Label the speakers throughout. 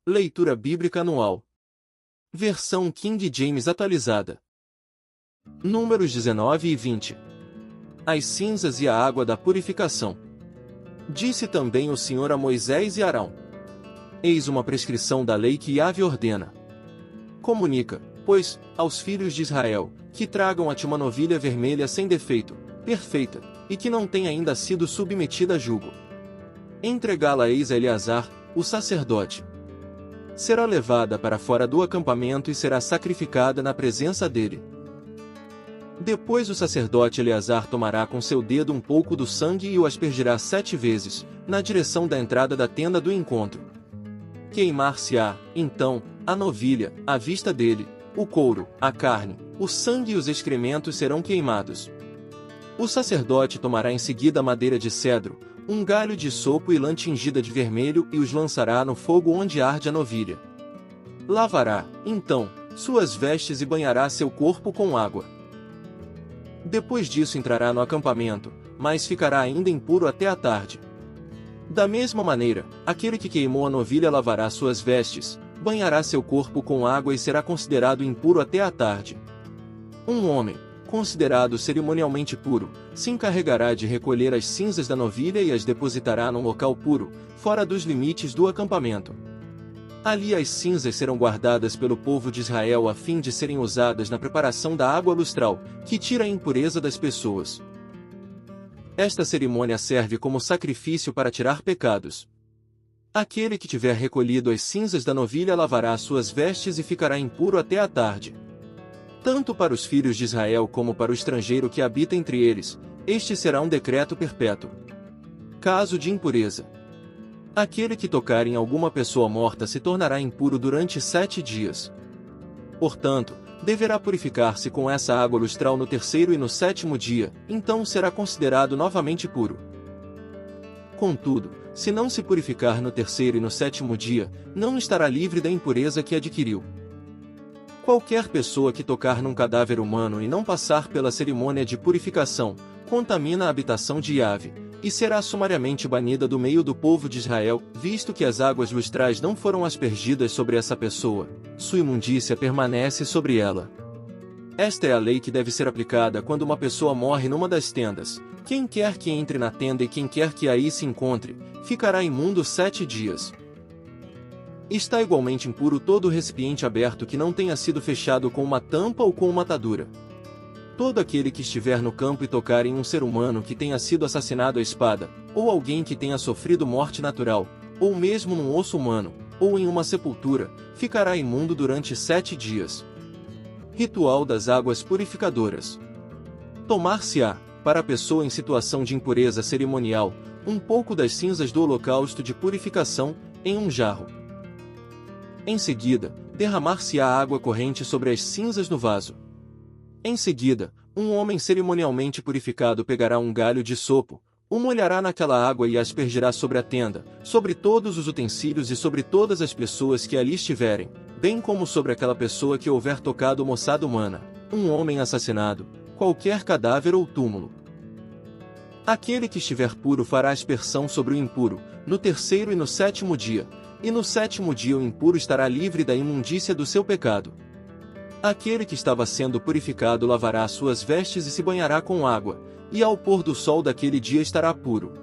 Speaker 1: Leitura Bíblica Anual. Versão King James atualizada. Números 19 e 20. As cinzas e a água da purificação. Disse também o Senhor a Moisés e Arão: Eis uma prescrição da lei que Yahvé ordena. Comunica, pois, aos filhos de Israel, que tragam a ti uma novilha vermelha sem defeito, perfeita, e que não tenha ainda sido submetida a jugo. Entregá-la-eis a Eleazar, o sacerdote. Será levada para fora do acampamento e será sacrificada na presença dele. Depois o sacerdote Eleazar tomará com seu dedo um pouco do sangue e o aspergirá 7 vezes, na direção da entrada da tenda do encontro. Queimar-se-á, então, a novilha, à vista dele, o couro, a carne, o sangue e os excrementos serão queimados. O sacerdote tomará em seguida madeira de cedro, um galho de sopo e lã tingida de vermelho e os lançará no fogo onde arde a novilha. Lavará, então, suas vestes e banhará seu corpo com água. Depois disso entrará no acampamento, mas ficará ainda impuro até a tarde. Da mesma maneira, aquele que queimou a novilha lavará suas vestes, banhará seu corpo com água e será considerado impuro até a tarde. Um homem, considerado cerimonialmente puro, se encarregará de recolher as cinzas da novilha e as depositará num local puro, fora dos limites do acampamento. Ali as cinzas serão guardadas pelo povo de Israel a fim de serem usadas na preparação da água lustral, que tira a impureza das pessoas. Esta cerimônia serve como sacrifício para tirar pecados. Aquele que tiver recolhido as cinzas da novilha lavará suas vestes e ficará impuro até a tarde. Tanto para os filhos de Israel como para o estrangeiro que habita entre eles, este será um decreto perpétuo. Caso de impureza. Aquele que tocar em alguma pessoa morta se tornará impuro durante 7 dias. Portanto, deverá purificar-se com essa água lustral no 3º e no 7º dia, então será considerado novamente puro. Contudo, se não se purificar no 3º e no 7º dia, não estará livre da impureza que adquiriu. Qualquer pessoa que tocar num cadáver humano e não passar pela cerimônia de purificação, contamina a habitação de Yahvé, e será sumariamente banida do meio do povo de Israel, visto que as águas lustrais não foram aspergidas sobre essa pessoa, sua imundícia permanece sobre ela. Esta é a lei que deve ser aplicada quando uma pessoa morre numa das tendas. Quem quer que entre na tenda e quem quer que aí se encontre, ficará imundo 7 dias. Está igualmente impuro todo recipiente aberto que não tenha sido fechado com uma tampa ou com uma atadura. Todo aquele que estiver no campo e tocar em um ser humano que tenha sido assassinado à espada, ou alguém que tenha sofrido morte natural, ou mesmo num osso humano, ou em uma sepultura, ficará imundo durante 7 dias. Ritual das águas purificadoras. Tomar-se-á, para a pessoa em situação de impureza cerimonial, um pouco das cinzas do holocausto de purificação, em um jarro. Em seguida, derramar-se-á água corrente sobre as cinzas no vaso. Em seguida, um homem cerimonialmente purificado pegará um galho de sopo, o molhará naquela água e a aspergirá sobre a tenda, sobre todos os utensílios e sobre todas as pessoas que ali estiverem, bem como sobre aquela pessoa que houver tocado moçada humana, um homem assassinado, qualquer cadáver ou túmulo. Aquele que estiver puro fará aspersão sobre o impuro, no 3º e no 7º dia, e no 7º dia o impuro estará livre da imundícia do seu pecado. Aquele que estava sendo purificado lavará suas vestes e se banhará com água, e ao pôr do sol daquele dia estará puro.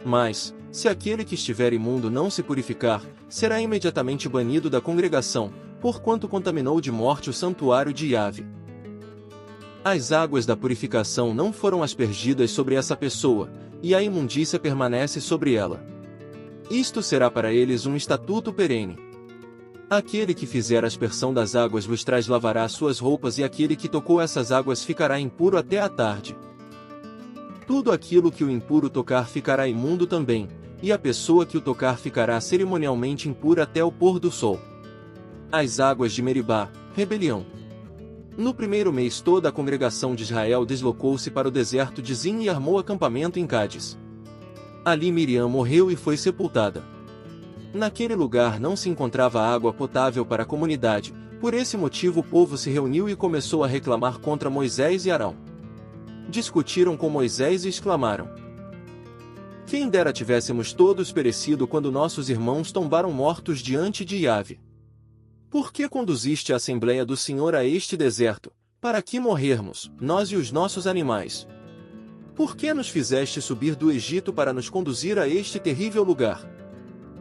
Speaker 1: Mas, se aquele que estiver imundo não se purificar, será imediatamente banido da congregação, porquanto contaminou de morte o santuário de Yahvé. As águas da purificação não foram aspergidas sobre essa pessoa, e a imundícia permanece sobre ela. Isto será para eles um estatuto perene. Aquele que fizer a aspersão das águas lustrais lavará suas roupas e aquele que tocou essas águas ficará impuro até a tarde. Tudo aquilo que o impuro tocar ficará imundo também, e a pessoa que o tocar ficará cerimonialmente impura até o pôr do sol. As águas de Meribá, rebelião. No 1º mês toda a congregação de Israel deslocou-se para o deserto de Zin e armou acampamento em Cádiz. Ali Miriam morreu e foi sepultada. Naquele lugar não se encontrava água potável para a comunidade, por esse motivo o povo se reuniu e começou a reclamar contra Moisés e Arão. Discutiram com Moisés e exclamaram: Quem dera tivéssemos todos perecido quando nossos irmãos tombaram mortos diante de Yahvé. Por que conduziste a Assembleia do Senhor a este deserto, para que morrermos, nós e os nossos animais? Por que nos fizeste subir do Egito para nos conduzir a este terrível lugar?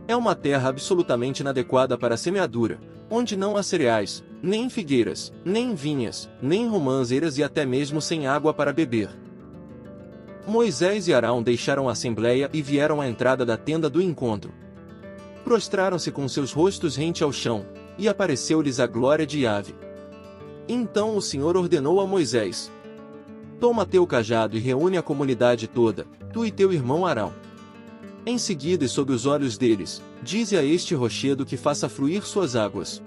Speaker 1: É uma terra absolutamente inadequada para a semeadura, onde não há cereais, nem figueiras, nem vinhas, nem romãzeiras e até mesmo sem água para beber. Moisés e Arão deixaram a assembleia e vieram à entrada da tenda do encontro. Prostraram-se com seus rostos rente ao chão, e apareceu-lhes a glória de Yahvé. Então o Senhor ordenou a Moisés: Toma teu cajado e reúne a comunidade toda, tu e teu irmão Arão. Em seguida e sob os olhos deles, dize a este rochedo que faça fluir suas águas.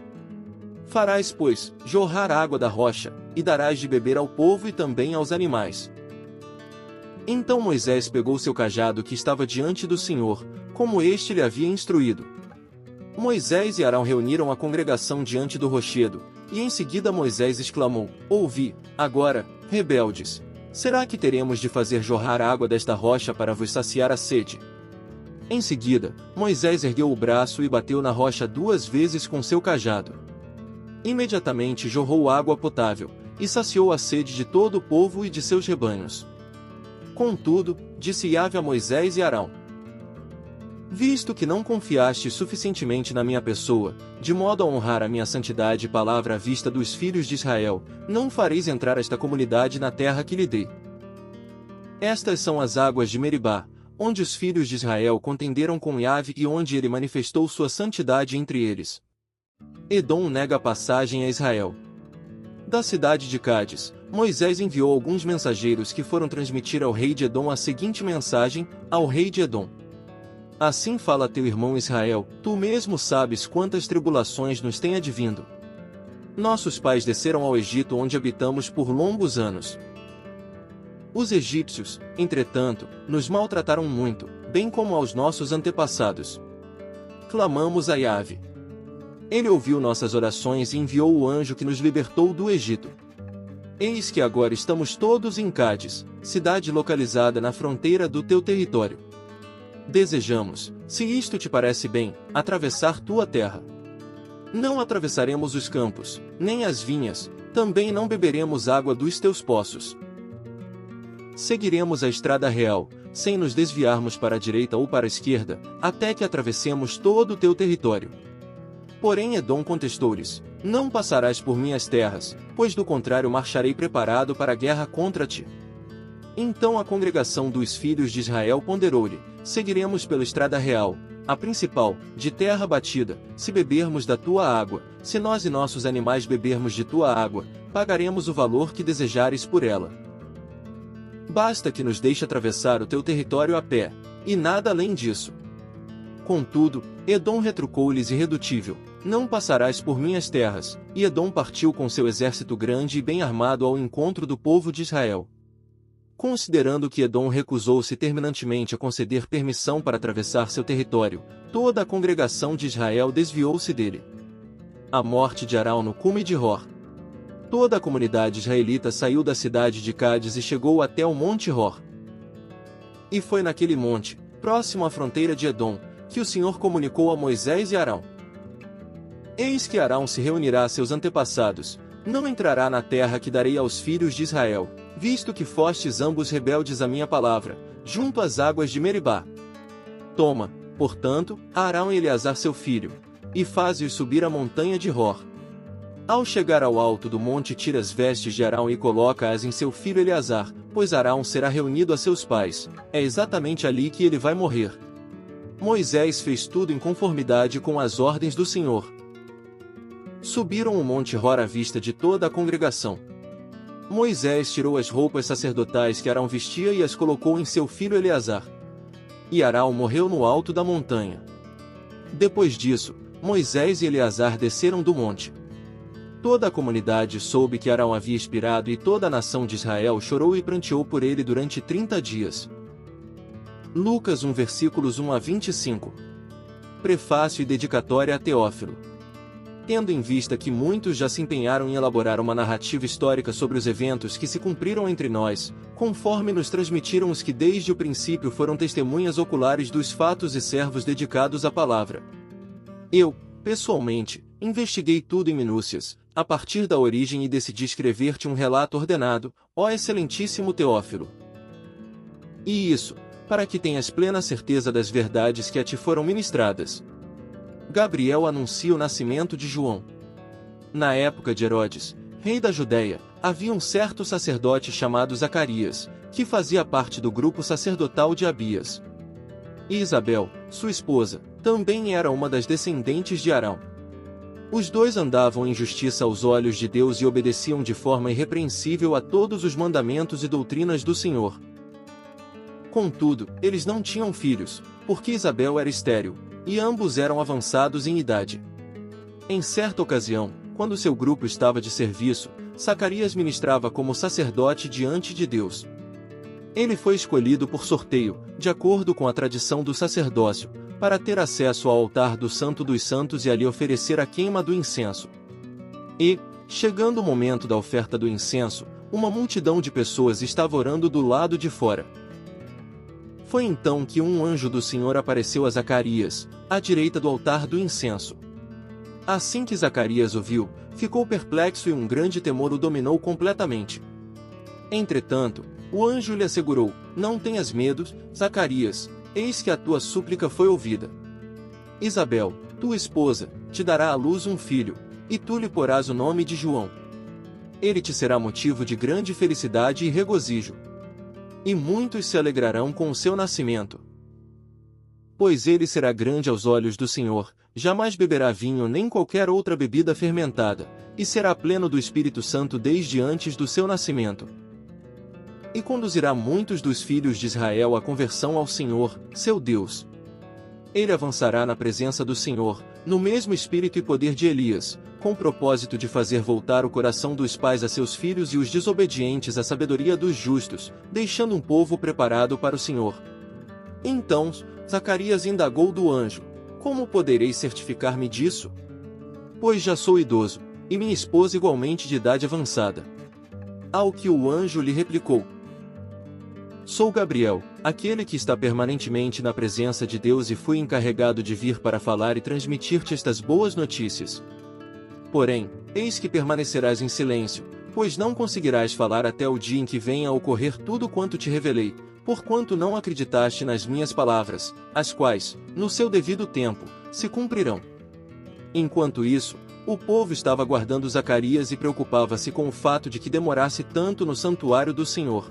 Speaker 1: Farás, pois, jorrar água da rocha, e darás de beber ao povo e também aos animais. Então Moisés pegou seu cajado que estava diante do Senhor, como este lhe havia instruído. Moisés e Arão reuniram a congregação diante do rochedo, e em seguida Moisés exclamou: Ouvi, agora, rebeldes, será que teremos de fazer jorrar água desta rocha para vos saciar a sede? Em seguida, Moisés ergueu o braço e bateu na rocha 2 vezes com seu cajado. Imediatamente jorrou água potável, e saciou a sede de todo o povo e de seus rebanhos. Contudo, disse Yahvé a Moisés e Arão: Visto que não confiaste suficientemente na minha pessoa, de modo a honrar a minha santidade e palavra à vista dos filhos de Israel, não fareis entrar esta comunidade na terra que lhe dei. Estas são as águas de Meribá, onde os filhos de Israel contenderam com Yahvé e onde ele manifestou sua santidade entre eles. Edom nega a passagem a Israel. Da cidade de Cádiz, Moisés enviou alguns mensageiros que foram transmitir ao rei de Edom a seguinte mensagem: ao rei de Edom. Assim fala teu irmão Israel, tu mesmo sabes quantas tribulações nos tem advindo. Nossos pais desceram ao Egito onde habitamos por longos anos. Os egípcios, entretanto, nos maltrataram muito, bem como aos nossos antepassados. Clamamos a Yahvé. Ele ouviu nossas orações e enviou o anjo que nos libertou do Egito. Eis que agora estamos todos em Cádiz, cidade localizada na fronteira do teu território. Desejamos, se isto te parece bem, atravessar tua terra. Não atravessaremos os campos, nem as vinhas, também não beberemos água dos teus poços. Seguiremos a estrada real, sem nos desviarmos para a direita ou para a esquerda, até que atravessemos todo o teu território. Porém Edom contestou-lhes: Não passarás por minhas terras, pois do contrário marcharei preparado para a guerra contra ti. Então a congregação dos filhos de Israel ponderou-lhe: Seguiremos pela estrada real, a principal, de terra batida, se bebermos da tua água, se nós e nossos animais bebermos de tua água, pagaremos o valor que desejares por ela. Basta que nos deixe atravessar o teu território a pé, e nada além disso. Contudo, Edom retrucou-lhes irredutível: Não passarás por minhas terras, e Edom partiu com seu exército grande e bem armado ao encontro do povo de Israel. Considerando que Edom recusou-se terminantemente a conceder permissão para atravessar seu território, toda a congregação de Israel desviou-se dele. A morte de Arão no cume de Hor. Toda a comunidade israelita saiu da cidade de Cádiz e chegou até o monte Hor. E foi naquele monte, próximo à fronteira de Edom, que o Senhor comunicou a Moisés e Arão: Eis que Arão se reunirá a seus antepassados, não entrará na terra que darei aos filhos de Israel, visto que fostes ambos rebeldes à minha palavra, junto às águas de Meribá. Toma, portanto, a Arão e Eleazar seu filho, e faze-os subir a montanha de Hor. Ao chegar ao alto do monte, tira as vestes de Arão e coloca-as em seu filho Eleazar, pois Arão será reunido a seus pais, é exatamente ali que ele vai morrer. Moisés fez tudo em conformidade com as ordens do Senhor. Subiram o monte Hor à vista de toda a congregação. Moisés tirou as roupas sacerdotais que Arão vestia e as colocou em seu filho Eleazar. E Arão morreu no alto da montanha. Depois disso, Moisés e Eleazar desceram do monte. Toda a comunidade soube que Arão havia expirado e toda a nação de Israel chorou e pranteou por ele durante 30 dias. Lucas 1 versículos 1 a 25. Prefácio e dedicatória a Teófilo. Tendo em vista que muitos já se empenharam em elaborar uma narrativa histórica sobre os eventos que se cumpriram entre nós, conforme nos transmitiram os que desde o princípio foram testemunhas oculares dos fatos e servos dedicados à palavra. Eu, pessoalmente, investiguei tudo em minúcias, a partir da origem e decidi escrever-te um relato ordenado, ó excelentíssimo Teófilo. E isso, para que tenhas plena certeza das verdades que a ti foram ministradas. Gabriel anuncia o nascimento de João. Na época de Herodes, rei da Judéia, havia um certo sacerdote chamado Zacarias, que fazia parte do grupo sacerdotal de Abias. E Isabel, sua esposa, também era uma das descendentes de Arão. Os dois andavam em justiça aos olhos de Deus e obedeciam de forma irrepreensível a todos os mandamentos e doutrinas do Senhor. Contudo, eles não tinham filhos, porque Isabel era estéril, e ambos eram avançados em idade. Em certa ocasião, quando seu grupo estava de serviço, Zacarias ministrava como sacerdote diante de Deus. Ele foi escolhido por sorteio, de acordo com a tradição do sacerdócio, para ter acesso ao altar do Santo dos Santos e ali oferecer a queima do incenso. E, chegando o momento da oferta do incenso, uma multidão de pessoas estava orando do lado de fora. Foi então que um anjo do Senhor apareceu a Zacarias, à direita do altar do incenso. Assim que Zacarias o viu, ficou perplexo e um grande temor o dominou completamente. Entretanto, o anjo lhe assegurou: não tenhas medo, Zacarias, eis que a tua súplica foi ouvida. Isabel, tua esposa, te dará à luz um filho, e tu lhe porás o nome de João. Ele te será motivo de grande felicidade e regozijo. E muitos se alegrarão com o seu nascimento. Pois ele será grande aos olhos do Senhor, jamais beberá vinho nem qualquer outra bebida fermentada, e será pleno do Espírito Santo desde antes do seu nascimento. E conduzirá muitos dos filhos de Israel à conversão ao Senhor, seu Deus. Ele avançará na presença do Senhor, no mesmo espírito e poder de Elias, com o propósito de fazer voltar o coração dos pais a seus filhos e os desobedientes à sabedoria dos justos, deixando um povo preparado para o Senhor. Então, Zacarias indagou do anjo: como poderei certificar-me disso? Pois já sou idoso, e minha esposa igualmente de idade avançada. Ao que o anjo lhe replicou: sou Gabriel, aquele que está permanentemente na presença de Deus e fui encarregado de vir para falar e transmitir-te estas boas notícias. Porém, eis que permanecerás em silêncio, pois não conseguirás falar até o dia em que venha a ocorrer tudo quanto te revelei, porquanto não acreditaste nas minhas palavras, as quais, no seu devido tempo, se cumprirão. Enquanto isso, o povo estava aguardando Zacarias e preocupava-se com o fato de que demorasse tanto no santuário do Senhor.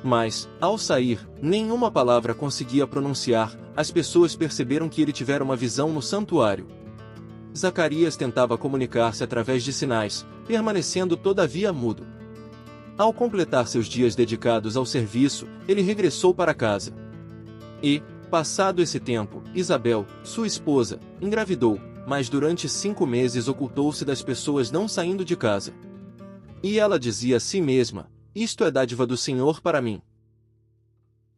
Speaker 1: Mas, ao sair, nenhuma palavra conseguia pronunciar, as pessoas perceberam que ele tivera uma visão no santuário. Zacarias tentava comunicar-se através de sinais, permanecendo todavia mudo. Ao completar seus dias dedicados ao serviço, ele regressou para casa. E, passado esse tempo, Isabel, sua esposa, engravidou, mas durante 5 meses ocultou-se das pessoas não saindo de casa. E ela dizia a si mesma: isto é dádiva do Senhor para mim.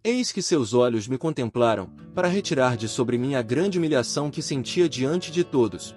Speaker 1: Eis que seus olhos me contemplaram, para retirar de sobre mim a grande humilhação que sentia diante de todos.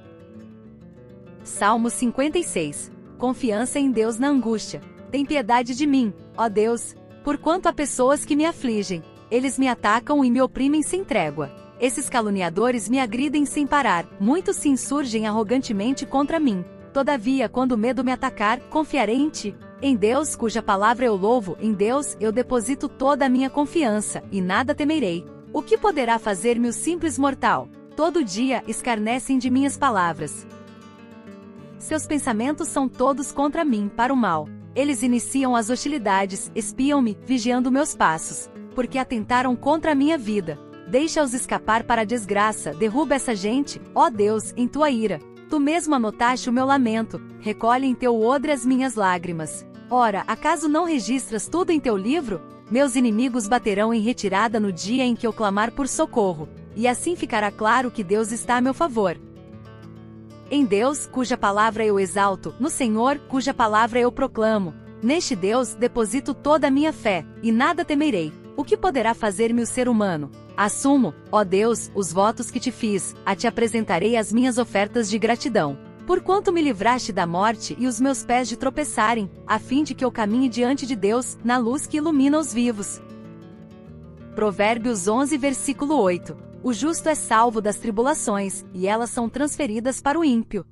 Speaker 2: Salmo 56. Confiança em Deus na angústia. Tem piedade de mim, ó Deus, porquanto há pessoas que me afligem. Eles me atacam e me oprimem sem trégua. Esses caluniadores me agridem sem parar, muitos se insurgem arrogantemente contra mim. Todavia, quando o medo me atacar, confiarei em ti. Em Deus, cuja palavra eu louvo, em Deus eu deposito toda a minha confiança, e nada temerei. O que poderá fazer-me o simples mortal? Todo dia escarnecem de minhas palavras. Seus pensamentos são todos contra mim, para o mal. Eles iniciam as hostilidades, espiam-me, vigiando meus passos, porque atentaram contra a minha vida. Deixa-os escapar para a desgraça, derruba essa gente, ó Deus, em tua ira. Tu mesmo anotaste o meu lamento, recolhe em teu odre as minhas lágrimas. Ora, acaso não registras tudo em teu livro? Meus inimigos baterão em retirada no dia em que eu clamar por socorro, e assim ficará claro que Deus está a meu favor. Em Deus, cuja palavra eu exalto, no Senhor, cuja palavra eu proclamo. Neste Deus deposito toda a minha fé, e nada temerei. O que poderá fazer-me o ser humano? Assumo, ó Deus, os votos que te fiz, te apresentarei as minhas ofertas de gratidão. Porquanto me livraste da morte e os meus pés de tropeçarem, a fim de que eu caminhe diante de Deus, na luz que ilumina os vivos. Provérbios 11, versículo 8. O justo é salvo das tribulações, e elas são transferidas para o ímpio.